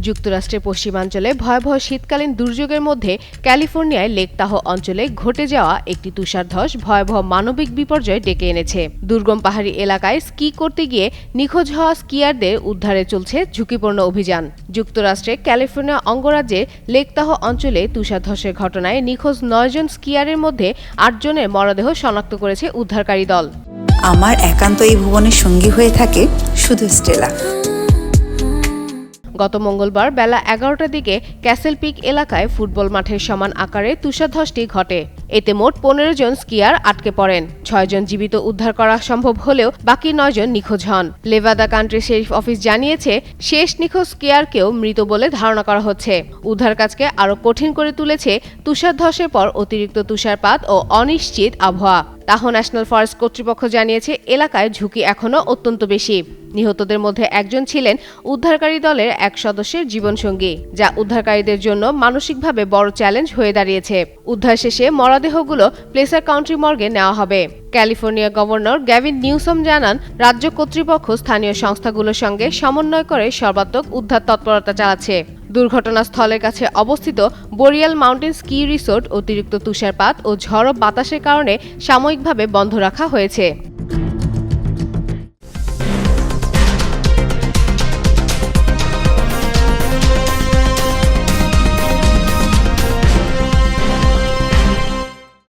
যুক্তরাষ্ট্রের পশ্চিমাঞ্চলে ভয়াবহ শীতকালীন দুর্যোগের মধ্যে ক্যালিফোর্নিয়ায় লেক তাহো অঞ্চলে ঘটে যাওয়া একটি তুষারধস ভয়াবহ মানবিক বিপর্যয় ডেকে এনেছে। দুর্গম পাহাড়ি এলাকায় স্কি করতে গিয়ে নিখোঁজ হওয়া স্কিয়ারদের উদ্ধারে চলছে ঝুঁকিপূর্ণ অভিযান। যুক্তরাষ্ট্রের ক্যালিফোর্নিয়া অঙ্গরাজ্যের লেক তাহো অঞ্চলে তুষারধসের ঘটনায় নিখোঁজ ৯ জন স্কিয়ারের মধ্যে ৮ জনের মরদেহ শনাক্ত করেছে উদ্ধারকারী দল। আমার একান্ত এই ভুবনের সঙ্গী হয়ে থাকে শুধু স্টেলা। গত মঙ্গলবার বেলা ১১টার দিকে ক্যাসেল পিক এলাকায় ফুটবল মাঠের সমান আকারে তুষারধসটি ঘটে। এতে মোট ১৫ জন স্কিয়ার আটকে পড়েন। ৬ জন জীবিত উদ্ধার করা সম্ভব হলেও বাকি ৯ জন নিখোঁজ হন। লেভাদা কান্ট্রি শেরিফ অফিস জানিয়েছে, শেষ নিখোঁজ স্কিয়ারকেও মৃত বলে ধারণা করা হচ্ছে। উদ্ধার কাজকে আরও কঠিন করে তুলেছে তুষারধসের পর অতিরিক্ত তুষারপাত ও অনিশ্চিত আবহাওয়া। তাহো ন্যাশনাল ফরেস্ট কর্তৃপক্ষ জানিয়েছে, এলাকায় ঝুঁকি এখনও অত্যন্ত বেশি। নিহতদের মধ্যে একজন ছিলেন উদ্ধারকারী দলের এক সদস্যের জীবনসঙ্গী, যা উদ্ধারকারীদের জন্য মানসিকভাবে বড় চ্যালেঞ্জ হয়ে দাঁড়িয়েছে। উদ্ধার শেষে মরদেহগুলো প্লেসার কাউন্টি মর্গে নেওয়া হবে। ক্যালিফোর্নিয়া গভর্নর গ্যাভিন নিউসম জানান, রাজ্য কর্তৃপক্ষ স্থানীয় সংস্থাগুলোর সঙ্গে সমন্বয় করে সর্বাত্মক উদ্ধার তৎপরতা চালাচ্ছে। দুর্ঘটনাস্থলের কাছে অবস্থিত বোরিয়াল মাউন্টেন স্কি রিসোর্ট অতিরিক্ত তুষারপাত ও ঝড়ো বাতাসের কারণে সাময়িকভাবে বন্ধ রাখা হয়েছে।